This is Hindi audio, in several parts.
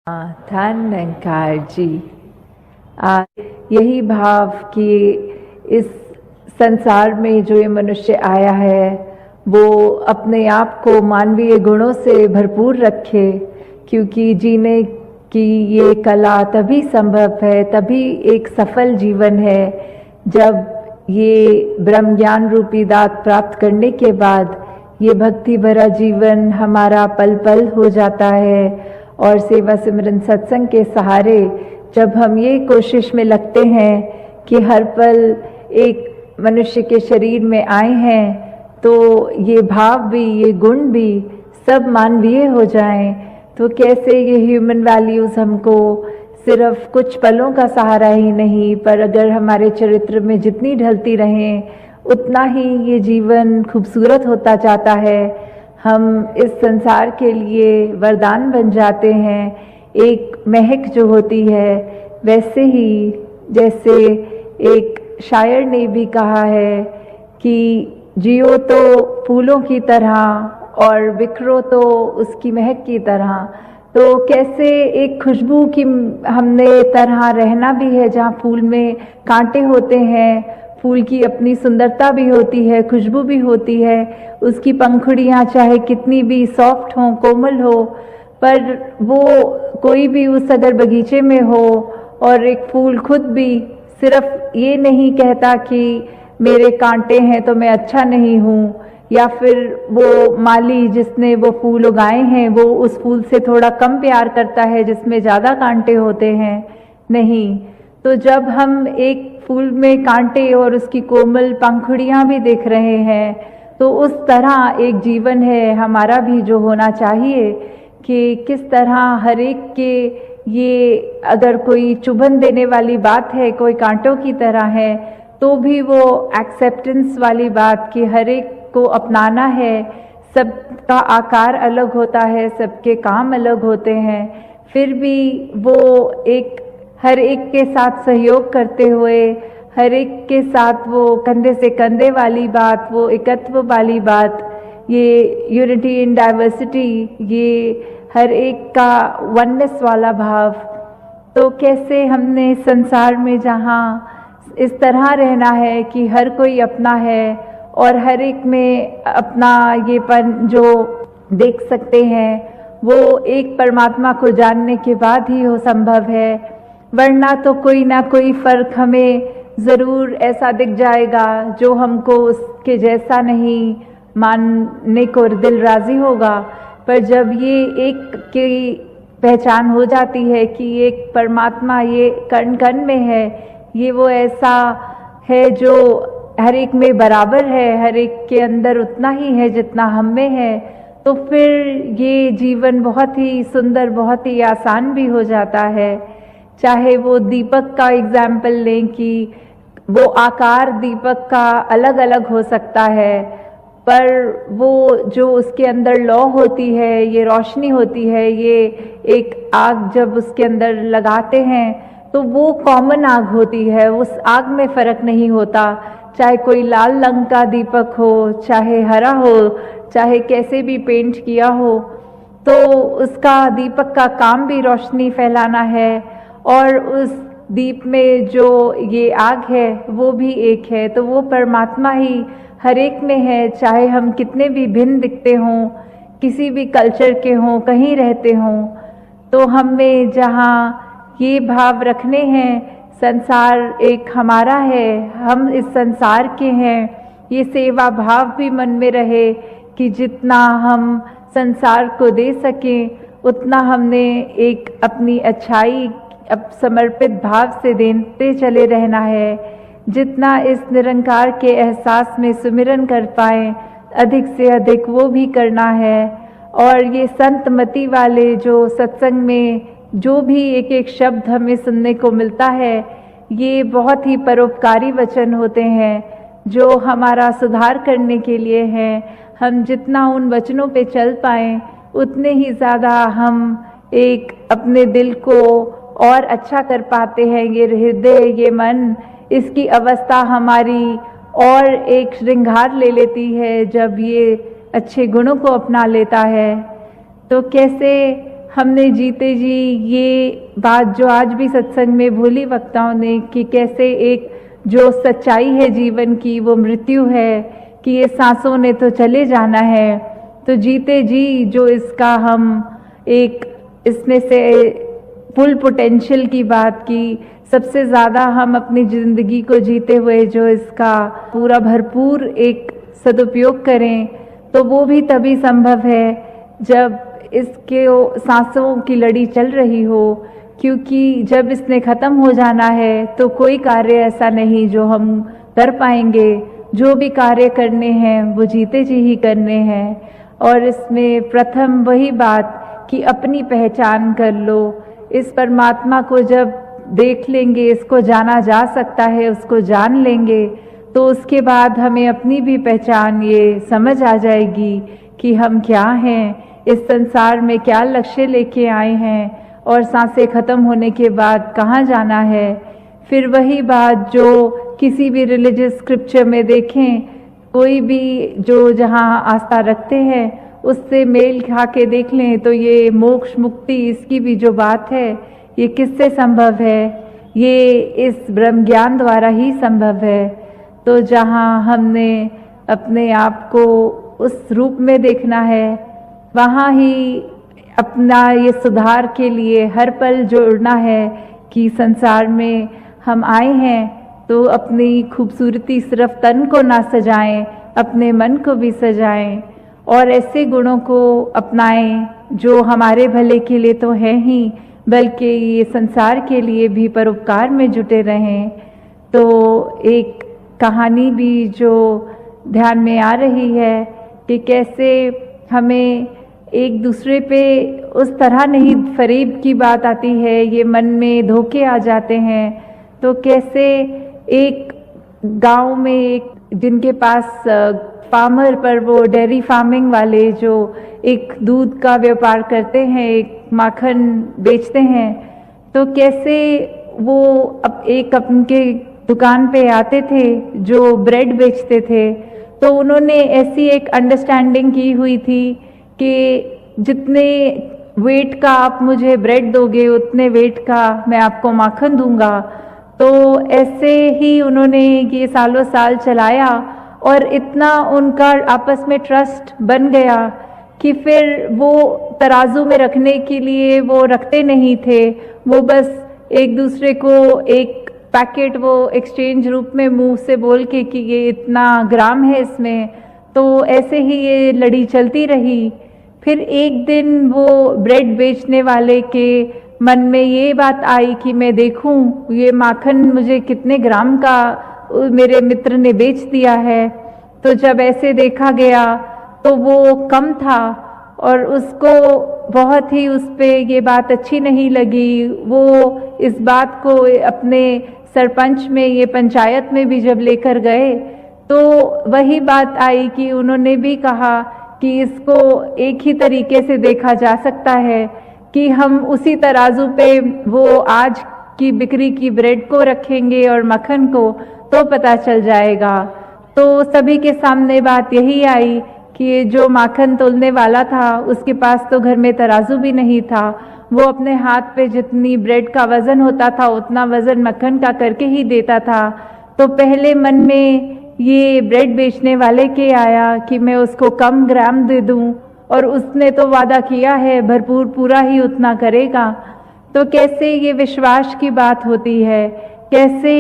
धन अहंकार जी, यही भाव कि इस संसार में जो ये मनुष्य आया है वो अपने आप को मानवीय गुणों से भरपूर रखे, क्योंकि जीने की ये कला तभी संभव है, तभी एक सफल जीवन है जब ये ब्रह्म ज्ञान रूपी दात प्राप्त करने के बाद ये भक्ति भरा जीवन हमारा पल पल हो जाता है। और सेवा सिमरन सत्संग के सहारे जब हम ये कोशिश में लगते हैं कि हर पल एक मनुष्य के शरीर में आए हैं तो ये भाव भी, ये गुण भी सब मानवीय हो जाएं, तो कैसे ये ह्यूमन वैल्यूज़ हमको सिर्फ कुछ पलों का सहारा ही नहीं, पर अगर हमारे चरित्र में जितनी ढलती रहें उतना ही ये जीवन खूबसूरत होता जाता है। हम इस संसार के लिए वरदान बन जाते हैं। एक महक जो होती है, वैसे ही जैसे एक शायर ने भी कहा है कि जियो तो फूलों की तरह और बिखरो तो उसकी महक की तरह। तो कैसे एक खुशबू की हमने तरह रहना भी है, जहाँ फूल में कांटे होते हैं, फूल की अपनी सुंदरता भी होती है, खुशबू भी होती है, उसकी पंखुड़ियाँ चाहे कितनी भी सॉफ्ट हों, कोमल हो, पर वो कोई भी उस अगर बगीचे में हो और एक फूल खुद भी सिर्फ ये नहीं कहता कि मेरे कांटे हैं तो मैं अच्छा नहीं हूँ, या फिर वो माली जिसने वो फूल उगाए हैं वो उस फूल से थोड़ा कम प्यार करता है जिसमें ज़्यादा कांटे होते हैं, नहीं। तो जब हम एक फूल में कांटे और उसकी कोमल पंखुड़ियाँ भी देख रहे हैं, तो उस तरह एक जीवन है हमारा भी जो होना चाहिए कि किस तरह हर एक के ये अगर कोई चुभन देने वाली बात है, कोई कांटों की तरह है, तो भी वो एक्सेप्टेंस वाली बात कि हर एक को अपनाना है। सबका आकार अलग होता है, सबके काम अलग होते हैं, फिर भी वो एक हर एक के साथ सहयोग करते हुए, हर एक के साथ वो कंधे से कंधे वाली बात, वो एकत्व वाली बात, ये यूनिटी इन डाइवर्सिटी, ये हर एक का वननेस वाला भाव। तो कैसे हमने संसार में जहाँ इस तरह रहना है कि हर कोई अपना है और हर एक में अपना ये पन जो देख सकते हैं वो एक परमात्मा को जानने के बाद ही हो संभव है, वरना तो कोई ना कोई फर्क हमें ज़रूर ऐसा दिख जाएगा जो हमको उसके जैसा नहीं मानने को दिल राज़ी होगा। पर जब ये एक की पहचान हो जाती है कि एक परमात्मा ये कण कण में है, ये वो ऐसा है जो हर एक में बराबर है, हर एक के अंदर उतना ही है जितना हम में है, तो फिर ये जीवन बहुत ही सुंदर, बहुत ही आसान भी हो जाता है। चाहे वो दीपक का एग्जाम्पल लें कि वो आकार दीपक का अलग अलग हो सकता है, पर वो जो उसके अंदर लौ होती है, ये रोशनी होती है, ये एक आग जब उसके अंदर लगाते हैं तो वो कॉमन आग होती है, उस आग में फ़र्क नहीं होता। चाहे कोई लाल रंग का दीपक हो, चाहे हरा हो, चाहे कैसे भी पेंट किया हो, तो उसका दीपक का काम भी रोशनी फैलाना है, और उस दीप में जो ये आग है वो भी एक है। तो वो परमात्मा ही हर एक में है, चाहे हम कितने भी भिन्न दिखते हों, किसी भी कल्चर के हों, कहीं रहते हों, तो हम में जहाँ ये भाव रखने हैं संसार एक हमारा है, हम इस संसार के हैं, ये सेवा भाव भी मन में रहे कि जितना हम संसार को दे सकें उतना हमने एक अपनी अच्छाई अब समर्पित भाव से देते चले रहना है। जितना इस निरंकार के एहसास में सुमिरन कर पाएं अधिक से अधिक वो भी करना है। और ये संत मति वाले जो सत्संग में जो भी एक एक शब्द हमें सुनने को मिलता है, ये बहुत ही परोपकारी वचन होते हैं जो हमारा सुधार करने के लिए हैं। हम जितना उन वचनों पे चल पाएं उतने ही ज़्यादा हम एक अपने दिल को और अच्छा कर पाते हैं। ये हृदय, ये मन, इसकी अवस्था हमारी और एक श्रृंगार ले लेती है जब ये अच्छे गुणों को अपना लेता है। तो कैसे हमने जीते जी ये बात जो आज भी सत्संग में भोली वक्ताओं ने, कि कैसे एक जो सच्चाई है जीवन की वो मृत्यु है, कि ये सांसों ने तो चले जाना है, तो जीते जी जो इसका हम एक इसमें से फुल पोटेंशियल की बात की, सबसे ज़्यादा हम अपनी ज़िंदगी को जीते हुए जो इसका पूरा भरपूर एक सदुपयोग करें, तो वो भी तभी संभव है जब इसके सांसों की लड़ी चल रही हो। क्योंकि जब इसने ख़त्म हो जाना है तो कोई कार्य ऐसा नहीं जो हम कर पाएंगे। जो भी कार्य करने हैं वो जीते जी ही करने हैं। और इसमें प्रथम वही बात कि अपनी पहचान कर लो। इस परमात्मा को जब देख लेंगे, इसको जाना जा सकता है, उसको जान लेंगे, तो उसके बाद हमें अपनी भी पहचान ये समझ आ जाएगी कि हम क्या हैं, इस संसार में क्या लक्ष्य लेके आए हैं और सांसें खत्म होने के बाद कहाँ जाना है। फिर वही बात जो किसी भी रिलीजियस स्क्रिप्चर में देखें, कोई भी जो जहाँ आस्था रखते हैं उससे मेल खा के देख लें, तो ये मोक्ष मुक्ति इसकी भी जो बात है ये किससे संभव है, ये इस ब्रह्म ज्ञान द्वारा ही संभव है। तो जहाँ हमने अपने आप को उस रूप में देखना है, वहाँ ही अपना ये सुधार के लिए हर पल जोड़ना है कि संसार में हम आए हैं तो अपनी खूबसूरती सिर्फ तन को ना सजाएं, अपने मन को भी सजाएं और ऐसे गुणों को अपनाएं जो हमारे भले के लिए तो है ही, बल्कि ये संसार के लिए भी परोपकार में जुटे रहें। तो एक कहानी भी जो ध्यान में आ रही है कि कैसे हमें एक दूसरे पे उस तरह नहीं फरेब की बात आती है, ये मन में धोखे आ जाते हैं। तो कैसे एक गांव में एक जिनके पास फार्मर पर वो डेयरी फार्मिंग वाले जो एक दूध का व्यापार करते हैं, एक माखन बेचते हैं, तो कैसे वो एक उनके दुकान पे आते थे जो ब्रेड बेचते थे, तो उन्होंने ऐसी एक अंडरस्टैंडिंग की हुई थी कि जितने वेट का आप मुझे ब्रेड दोगे उतने वेट का मैं आपको माखन दूंगा। तो ऐसे ही उन्होंने ये सालों साल चलाया और इतना उनका आपस में ट्रस्ट बन गया कि फिर वो तराजू में रखने के लिए वो रखते नहीं थे, वो बस एक दूसरे को एक पैकेट वो एक्सचेंज रूप में मुंह से बोल के कि ये इतना ग्राम है इसमें, तो ऐसे ही ये लड़ी चलती रही। फिर एक दिन वो ब्रेड बेचने वाले के मन में ये बात आई कि मैं देखूं ये माखन मुझे कितने ग्राम का मेरे मित्र ने बेच दिया है। तो जब ऐसे देखा गया तो वो कम था और उसको बहुत ही उस पे ये बात अच्छी नहीं लगी। वो इस बात को अपने सरपंच में, ये पंचायत में भी जब लेकर गए तो वही बात आई कि उन्होंने भी कहा कि इसको एक ही तरीके से देखा जा सकता है कि हम उसी तराजू पे वो आज की बिक्री की ब्रेड को रखेंगे और मक्खन को, तो पता चल जाएगा। तो सभी के सामने बात यही आई कि जो माखन तोलने वाला था उसके पास तो घर में तराजू भी नहीं था, वो अपने हाथ पे जितनी ब्रेड का वजन होता था उतना वजन मक्खन का करके ही देता था। तो पहले मन में ये ब्रेड बेचने वाले के आया कि मैं उसको कम ग्राम दे दूं और उसने तो वादा किया है भरपूर पूरा ही उतना करेगा। तो कैसे ये विश्वास की बात होती है, कैसे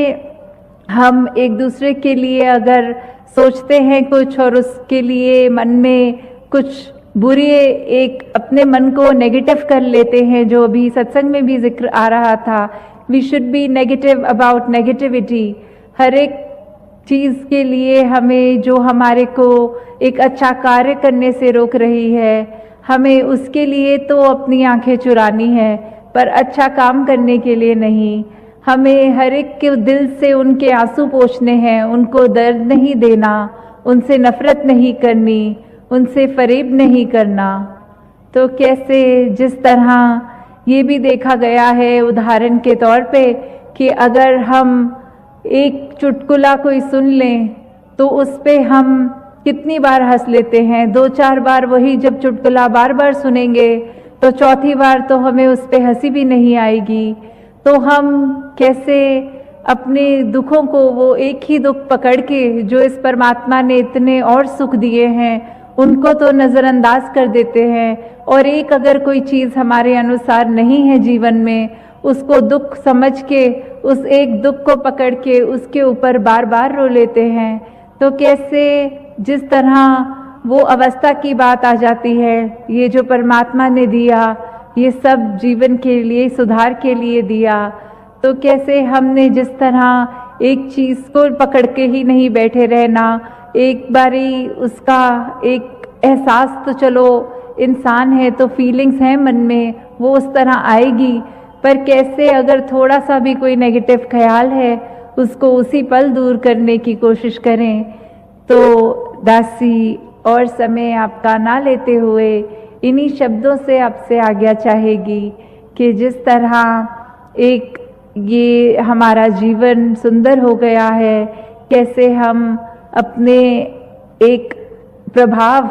हम एक दूसरे के लिए अगर सोचते हैं कुछ और उसके लिए मन में कुछ बुरी एक अपने मन को नेगेटिव कर लेते हैं, जो अभी सत्संग में भी जिक्र आ रहा था, we should be negative about negativity. हर एक चीज़ के लिए हमें जो हमारे को एक अच्छा कार्य करने से रोक रही है, हमें उसके लिए तो अपनी आंखें चुरानी है पर अच्छा काम करने के लिए नहीं। हमें हर एक के दिल से उनके आंसू पोंछने हैं, उनको दर्द नहीं देना, उनसे नफरत नहीं करनी, उनसे फरेब नहीं करना। तो कैसे जिस तरह ये भी देखा गया है उदाहरण के तौर पे कि अगर हम एक चुटकुला कोई सुन लें तो उस पे हम कितनी बार हंस लेते हैं, 2-4 बार वही जब चुटकुला बार बार सुनेंगे तो चौथी बार तो हमें उस पे हंसी भी नहीं आएगी। तो हम कैसे अपने दुखों को, वो एक ही दुख पकड़ के जो इस परमात्मा ने इतने और सुख दिए हैं उनको तो नज़रअंदाज कर देते हैं, और एक अगर कोई चीज़ हमारे अनुसार नहीं है जीवन में, उसको दुख समझ के उस एक दुख को पकड़ के उसके ऊपर बार बार रो लेते हैं। तो कैसे जिस तरह वो अवस्था की बात आ जाती है, ये जो परमात्मा ने दिया ये सब जीवन के लिए, सुधार के लिए दिया, तो कैसे हमने जिस तरह एक चीज़ को पकड़ के ही नहीं बैठे रहना, एक बारी उसका एक एहसास, तो चलो इंसान है तो फीलिंग्स हैं मन में, वो उस तरह आएगी, पर कैसे अगर थोड़ा सा भी कोई नेगेटिव ख्याल है उसको उसी पल दूर करने की कोशिश करें। तो दासी और समय आपका ना लेते हुए इन्हीं शब्दों से आपसे आज्ञा चाहेगी कि जिस तरह एक ये हमारा जीवन सुंदर हो गया है, कैसे हम अपने एक प्रभाव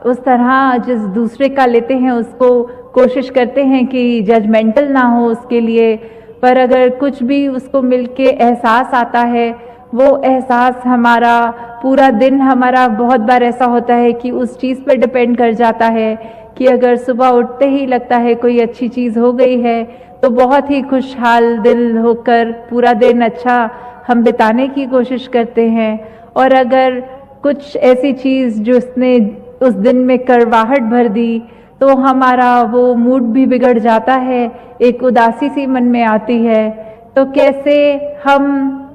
उस तरह जिस दूसरे का लेते हैं उसको कोशिश करते हैं कि जजमेंटल ना हो उसके लिए, पर अगर कुछ भी उसको मिलके एहसास आता है, वो एहसास हमारा पूरा दिन, हमारा बहुत बार ऐसा होता है कि उस चीज़ पर डिपेंड कर जाता है कि अगर सुबह उठते ही लगता है कोई अच्छी चीज़ हो गई है तो बहुत ही खुशहाल दिल होकर पूरा दिन अच्छा हम बिताने की कोशिश करते हैं, और अगर कुछ ऐसी चीज़ जो उसने उस दिन में करवाहट भर दी तो हमारा वो मूड भी बिगड़ जाता है, एक उदासी सी मन में आती है। तो कैसे हम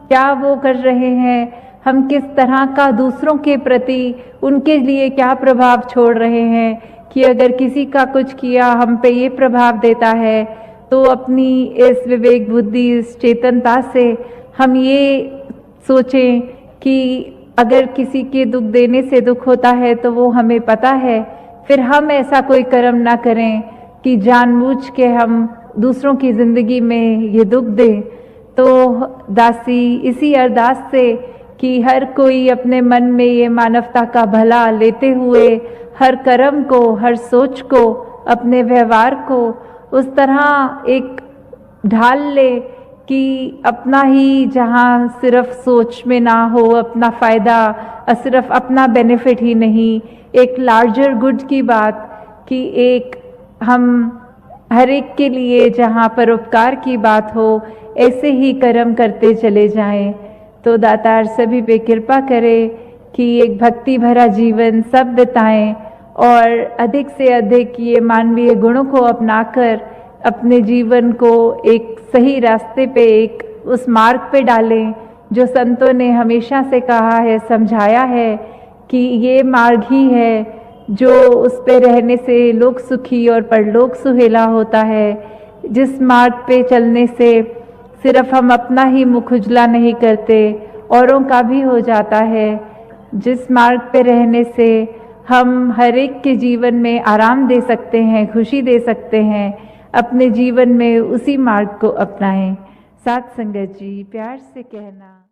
क्या वो कर रहे हैं, हम किस तरह का दूसरों के प्रति उनके लिए क्या प्रभाव छोड़ रहे हैं कि अगर किसी का कुछ किया हम पे ये प्रभाव देता है, तो अपनी इस विवेक बुद्धि, इस चेतनता से हम ये सोचें कि अगर किसी के दुख देने से दुख होता है तो वो हमें पता है, फिर हम ऐसा कोई कर्म ना करें कि जानबूझ के हम दूसरों की ज़िंदगी में ये दुख दें। तो दासी इसी अरदास से कि हर कोई अपने मन में ये मानवता का भला लेते हुए हर कर्म को, हर सोच को, अपने व्यवहार को उस तरह एक ढाल ले कि अपना ही, जहाँ सिर्फ सोच में ना हो अपना फ़ायदा, सिर्फ अपना बेनिफिट ही नहीं, एक लार्जर गुड की बात कि एक हम हर एक के लिए जहाँ परोपकार की बात हो, ऐसे ही कर्म करते चले जाएं। तो दातार सभी पे कृपा करे कि एक भक्ति भरा जीवन सब बिताएं और अधिक से अधिक ये मानवीय गुणों को अपनाकर अपने जीवन को एक सही रास्ते पे, एक उस मार्ग पे डालें जो संतों ने हमेशा से कहा है, समझाया है कि ये मार्ग ही है जो उस पे रहने से लोक सुखी और परलोक सुहेला होता है। जिस मार्ग पे चलने से सिर्फ हम अपना ही मुख उजला नहीं करते, औरों का भी हो जाता है। जिस मार्ग पे रहने से हम हर एक के जीवन में आराम दे सकते हैं, खुशी दे सकते हैं, अपने जीवन में उसी मार्ग को अपनाएं। साथ संगत जी प्यार से कहना।